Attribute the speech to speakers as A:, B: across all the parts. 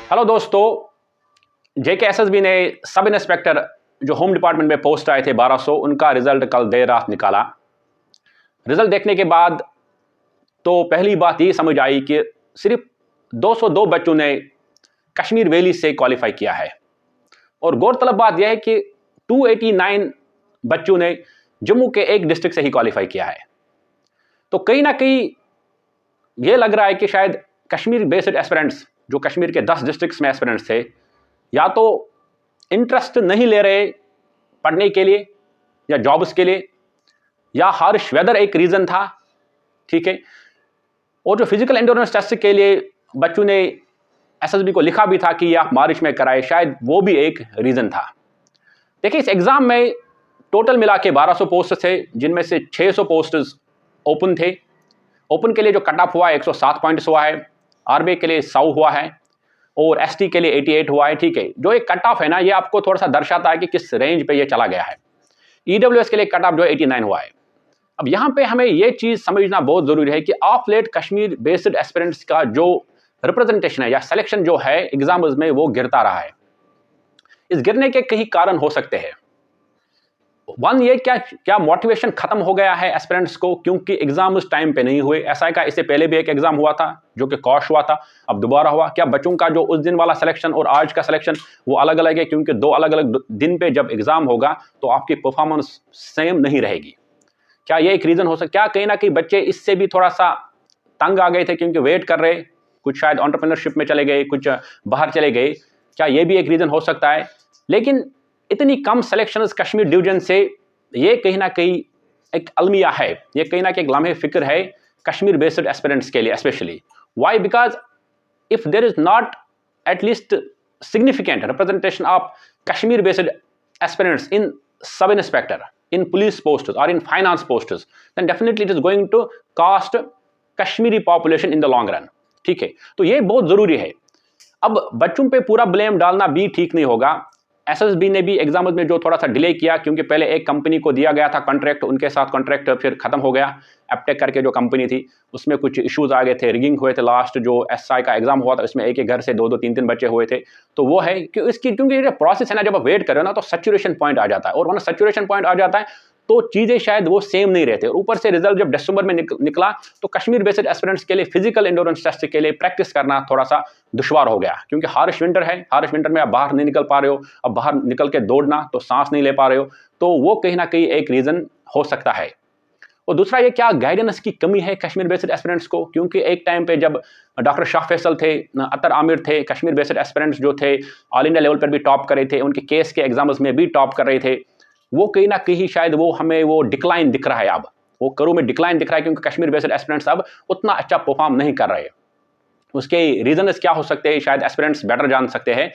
A: Hello दोस्तों, JKSSB ने sub inspector जो होम डिपार्टमेंट में पोस्ट आए थे 1200, उनका रिजल्ट कल देर रात निकाला। रिजल्ट देखने के बाद तो पहली बात ये समझ आई कि सिर्फ 202 बच्चों ने कश्मीर वैली से क्वालिफाई किया है और गौरतलब बात यह है कि 289 बच्चों ने जम्मू के एक डिस्ट्रिक्ट से ही क्वालिफाई किया है। तो कहीं ना कहीं यह लग रहा है कि शायद कश्मीर बेस्ड एस्पिरेंट्स जो कश्मीर के 10 डिस्ट्रिक्ट्स में एस्पिरेंट्स थे, या तो इंटरेस्ट नहीं ले रहे पढ़ने के लिए या जॉब्स के लिए, या हार्श वेदर एक रीज़न था, ठीक है। और जो फिजिकल एंड्योरेंस टेस्ट के लिए बच्चों ने एसएसबी को लिखा भी था कि आप बारिश में कराए, शायद वो भी एक रीज़न था। देखिए, इस एग्ज़ाम में टोटल मिला के 1200 पोस्ट थे, जिनमें से 600 पोस्ट्स ओपन थे। ओपन के लिए जो कट ऑफ हुआ है 107 पॉइंट्स हुआ है, आरबीआई के लिए 100 हुआ है और एसटी के लिए 88 हुआ है, ठीक है। जो एक कट ऑफ है ना, ये आपको थोड़ा सा दर्शाता है कि किस रेंज पे ये चला गया है। ईडब्ल्यूएस के लिए कट ऑफ जो 89 हुआ है। अब यहाँ पे हमें ये चीज़ समझना बहुत ज़रूरी है कि of late Kashmir based aspirants का जो रिप्रेजेंटेशन है या सिलेक्शन जो है एग्जाम्स में, वो गिरता रहा है। इस गिरने के कई कारण हो सकते हैं। वन, ये क्या मोटिवेशन खत्म हो गया है एस्पिरेंट्स को, क्योंकि एग्जाम उस टाइम पे नहीं हुए। एसआई का इससे पहले भी एक एग्जाम हुआ था जो कि कॉश हुआ था, अब दोबारा हुआ। क्या बच्चों का जो उस दिन वाला सिलेक्शन और आज का सिलेक्शन वो अलग अलग है, क्योंकि दो अलग अलग दिन पे जब एग्जाम होगा तो आपकी परफॉर्मेंस सेम नहीं रहेगी। क्या ये एक रीजन हो सकता? क्या कहीं ना कहीं बच्चे इससे भी थोड़ा सा तंग आ गए थे, क्योंकि वेट कर रहे, कुछ शायद एंटरप्रेन्योरशिप में चले गए, कुछ बाहर चले गए। क्या ये भी एक रीजन हो सकता है? लेकिन इतनी कम सिलेक्शंस कश्मीर डिवीजन से, ये कहीं ना कहीं एक अलमिया है, ये कहीं ना कहीं एक लम्हे फिक्र है कश्मीर बेस्ड एस्पिरेंट्स के लिए specially. Why? Because if there is not at least significant representation of Kashmir based aspirants in sub inspector, in police posts or in finance posts, then definitely it is going to cost Kashmiri population in the long run, ठीक है। तो ये बहुत जरूरी है। अब बच्चों पे पूरा ब्लेम डालना भी ठीक नहीं होगा। एसएसबी ने भी एग्जाम में जो थोड़ा सा डिले किया, क्योंकि पहले एक कंपनी को दिया गया था कॉन्ट्रैक्ट, उनके साथ कॉन्ट्रैक्ट फिर खत्म हो गया। एपटेक करके जो कंपनी थी, उसमें कुछ इश्यूज आ गए थे, रिगिंग हुए थे। लास्ट जो एसआई का एग्जाम हुआ था, उसमें एक एक घर से 2-2, 3-3 बच्चे हुए थे। तो वो है कि इसकी, क्योंकि ये प्रोसेस है ना, जब आप वेट कर रहे हो ना, तो सैचुरेशन पॉइंट आ जाता है, और वरना सैचुरेशन पॉइंट आ जाता है तो चीज़ें शायद वो सेम नहीं रहते। और ऊपर से रिजल्ट जब दिसंबर में निकला, तो कश्मीर बेस्ड एस्पिरेंट्स के लिए फिजिकल एंड्योरेंस टेस्ट के लिए प्रैक्टिस करना थोड़ा सा दुश्वार हो गया, क्योंकि हार्श विंटर है। हार्श विंटर में आप बाहर नहीं निकल पा रहे हो, अब बाहर निकल के दौड़ना तो सांस नहीं ले पा रहे हो, तो वो कहीं ना कहीं एक रीज़न हो सकता है। और दूसरा, ये क्या गाइडेंस की कमी है कश्मीर बेस्ड एस्पिरेंट्स को, क्योंकि एक टाइम पे जब डॉक्टर शाह फैसल थे, अतर आमिर थे, कश्मीर बेस्ड एस्पिरेंट्स जो थे ऑल इंडिया लेवल पर भी टॉप कर रहे थे, उनके केस के एग्जाम्स में भी टॉप कर रहे थे। वो कहीं ना कहीं शायद वो हमें वो डिक्लाइन दिख रहा है, अब वो करो में डिक्लाइन दिख रहा है, क्योंकि कश्मीर बेस्ड एस्पिरेंट्स अब उतना अच्छा परफॉर्म नहीं कर रहे। उसके रीजंस क्या हो सकते हैं, शायद एस्पिरेंट्स बेटर जान सकते हैं।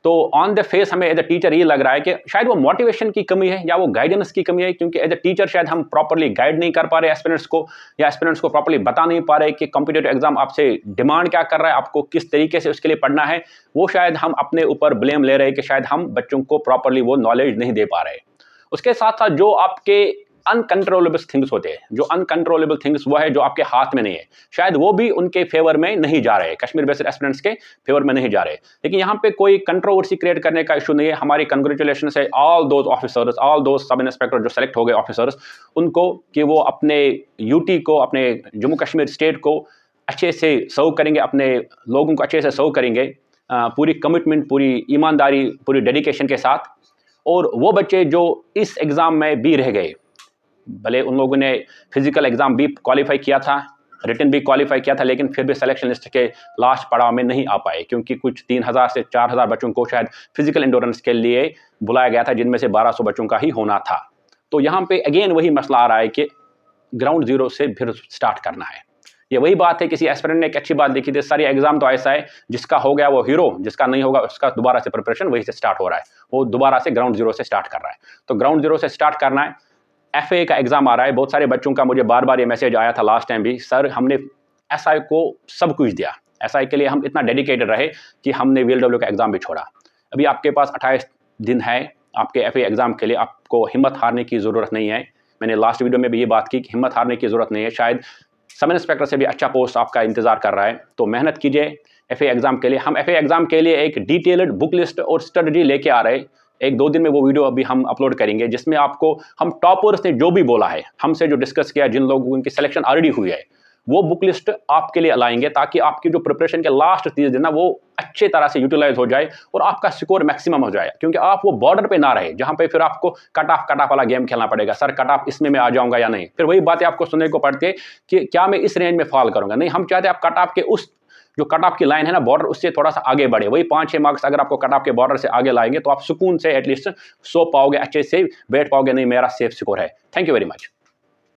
A: तो ऑन द फेस हमें एज अ टीचर ये लग रहा है कि शायद वो मोटिवेशन की कमी है या वो गाइडेंस की कमी है, क्योंकि एज अ टीचर शायद हम प्रॉपर्ली गाइड नहीं कर पा रहे एस्पिरेंट्स को, या एस्पिरेंट्स को प्रॉपर्ली बता नहीं पा रहे कि कॉम्पिटिटिव एग्जाम आपसे डिमांड क्या कर रहा है, आपको किस तरीके से उसके लिए पढ़ना है। वो शायद हम अपने ऊपर ब्लेम ले रहे हैं कि शायद हम बच्चों को प्रॉपर्ली वो नॉलेज नहीं दे पा रहे। उसके साथ साथ जो आपके अनकंट्रोलेबल थिंग्स होते हैं, जो अनकंट्रोलेबल थिंग्स वो है जो आपके हाथ में नहीं है, शायद वो भी उनके फेवर में नहीं जा रहे, कश्मीर बेस्ड एस्पिरेंट्स के फेवर में नहीं जा रहे। लेकिन यहाँ पे कोई कंट्रोवर्सी क्रिएट करने का इशू नहीं है। हमारी कंग्रेचुलेशन है all those officers, all those sub inspector जो सेलेक्ट हो गए ऑफिसर्स, उनको कि वो अपने यूटी को, अपने जम्मू कश्मीर स्टेट को अच्छे से सर्व करेंगे, अपने लोगों को अच्छे से सर्व करेंगे, पूरी कमिटमेंट, पूरी ईमानदारी, पूरी डेडिकेशन के साथ। और वो बच्चे जो इस एग्ज़ाम में भी रह गए, भले उन लोगों ने फिजिकल एग्ज़ाम भी क्वालिफाई किया था, रिटन भी क्वालिफाई किया था, लेकिन फिर भी सिलेक्शन लिस्ट के लास्ट पड़ाव में नहीं आ पाए, क्योंकि कुछ 3000 से 4000 बच्चों को शायद फिजिकल एंड्योरेंस के लिए बुलाया गया था, जिनमें से 1200 बच्चों का ही होना था। तो यहाँ पे अगेन वही मसला आ रहा है कि ग्राउंड जीरो से फिर स्टार्ट करना है। ये वही बात है, किसी एस्पिरेंट ने एक अच्छी बात लिखी थी, सारी एग्जाम तो ऐसा है जिसका हो गया वो हीरो, जिसका नहीं होगा उसका दोबारा से प्रिपरेशन वही से स्टार्ट हो रहा है, वो दोबारा से ग्राउंड जीरो से स्टार्ट कर रहा है। तो ग्राउंड जीरो से स्टार्ट करना है। एफए का एग्जाम आ रहा है, बहुत सारे बच्चों का मुझे बार बार ये मैसेज आया था लास्ट टाइम भी, सर हमने एसआई को सब कुछ दिया, एसआई के लिए हम इतना डेडिकेटेड रहे कि हमने वीएलडब्ल्यू का एग्जाम भी छोड़ा। अभी आपके पास 28 दिन है आपके एफए एग्जाम के लिए, आपको हिम्मत हारने की ज़रूरत नहीं है। मैंने लास्ट वीडियो में भी ये बात की कि हिम्मत हारने की ज़रूरत नहीं है। शायद सब इंस्पेक्टर से भी अच्छा पोस्ट आपका इंतज़ार कर रहा है, तो मेहनत कीजिए, FA एग्ज़ाम के लिए। हम FA एग्ज़ाम के लिए एक डिटेल्ड बुक लिस्ट और स्ट्रेटजी लेके आ रहे हैं। 1-2 दिन में वो वीडियो अभी हम अपलोड करेंगे, जिसमें आपको हम टॉपर्स ने जो भी बोला है, हमसे जो डिस्कस किया, जिन लोगों की सिलेक्शन ऑलरेडी हुई है, वो बुक लिस्ट आपके लिए लाएंगे, ताकि आपकी जो प्रिपरेशन के लास्ट 30 दिन ना, वो अच्छे तरह से यूटिलाइज हो जाए और आपका स्कोर मैक्सिमम हो जाए। क्योंकि आप वो बॉर्डर पे ना रहे जहां पे फिर आपको कट ऑफ वाला गेम खेलना पड़ेगा। सर कट ऑफ इसमें मैं आ जाऊंगा या नहीं, फिर वही बातें आपको सुनने को पड़ती है कि क्या मैं इस रेंज में फॉल करूंगा। नहीं, हम चाहते हैं आप कट ऑफ के उस जो कट ऑफ की लाइन है ना, बॉर्डर, उससे थोड़ा सा आगे बढ़े। वही 5-6 मार्क्स अगर आपको कट ऑफ के बॉर्डर से आगे लाएंगे तो आप सुकून से एटलीस्ट सो पाओगे, अच्छे से बैठ पाओगे, नहीं मेरा सेफ स्कोर है। Thank you very much.